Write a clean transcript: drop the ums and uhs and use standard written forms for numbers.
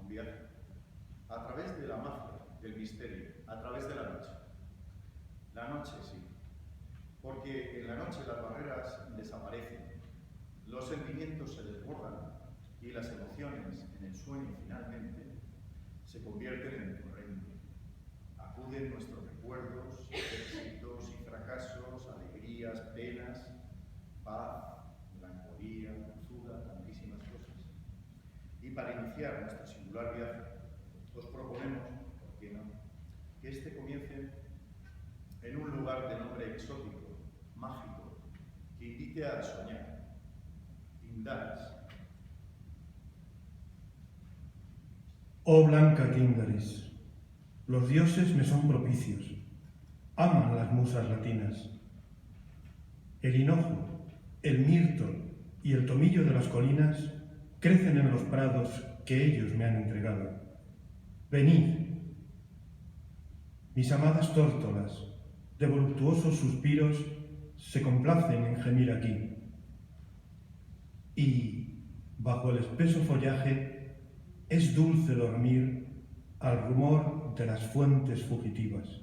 viaje, a través de la magia, del misterio, a través de la noche. La noche, sí, porque en la noche las barreras desaparecen, los sentimientos se desbordan y las emociones en el sueño finalmente se convierten en torrente. Acuden nuestros recuerdos, éxitos y fracasos, alegrías, penas, paz, melancolía, dulzura, tantísimas cosas. Y para iniciar nuestro singular viaje, os proponemos, ¿por qué no?, que este comience en un lugar de nombre exótico, mágico, que invite a soñar. Tyndaris. Oh blanca Tyndaris, los dioses me son propicios, aman las musas latinas. El hinojo, el mirto y el tomillo de las colinas crecen en los prados que ellos me han entregado. Venid, mis amadas tórtolas, de voluptuosos suspiros, se complacen en gemir aquí. Y, bajo el espeso follaje, es dulce dormir al rumor de las fuentes fugitivas.